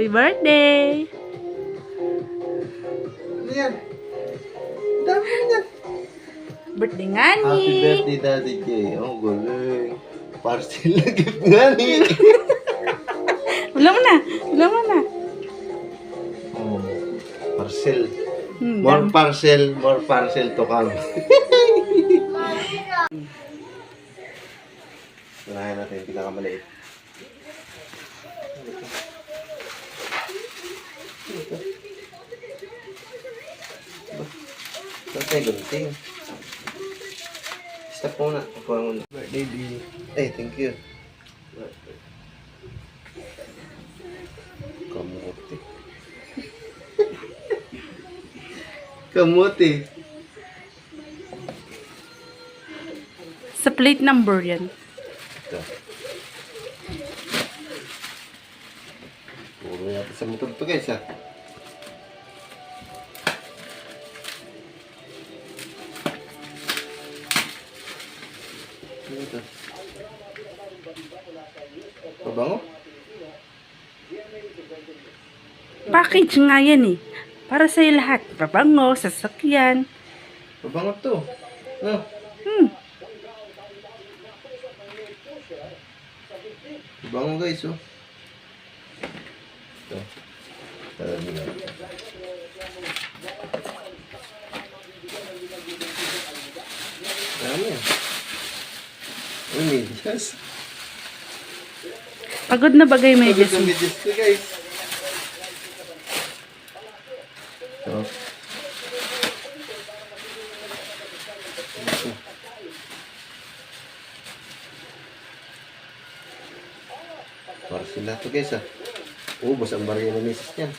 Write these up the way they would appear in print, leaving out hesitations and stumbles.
birthday! Ano yan? Dami mo yan. Birthday nga ni! Happy birthday, Daddy J. Oh, galing. Parcel na gift nga ni. Wala mo na! Wala mo na! Oh, parcel. Hmm, More parcel to come. Unahin natin yung pinakamaliit. Saan tayo gunting? Stop muna. Ako ang birthday baby. Eh, thank you. Kamuti. Kamuti. Sa plate number yan. Ito. Puro natin sa motor to guys ha. Ano ito? Pabango? Package nga yan eh. Para sa'yo lahat. Pabango, sasakyan. Pabango to. No? Pabango guys oh. Ito. Tara nila. Dami yan. Uy, medyas. Pagod na bagay may Pagod Diyos. ang medyas ko guys. Ito. Ito. Para sila to guys ah. Ubos ang barya ng misis niyan.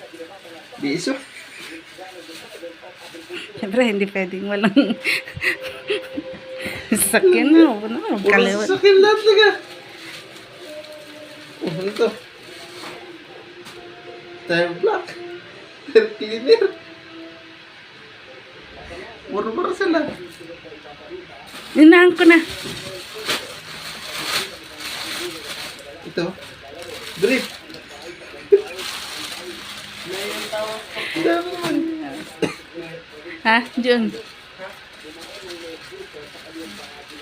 Di iso. Siyempre, hindi pwedeng walang sasakyan na. Puro Kaliwat. sasakyan lahat talaga. Oh, ano to? Tire block. Tire cleaner. Puro para sila. Ninahan ko na. Ito. Drip. Dami naman. Ha? Diyan.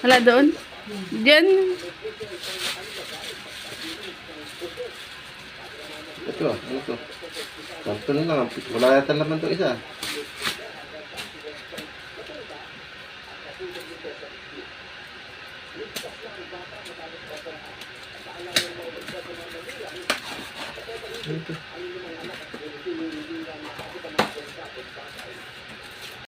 Wala doon? Diyan. Ito, ano to? Kanto na lang. Wala yata naman to isa. Ito.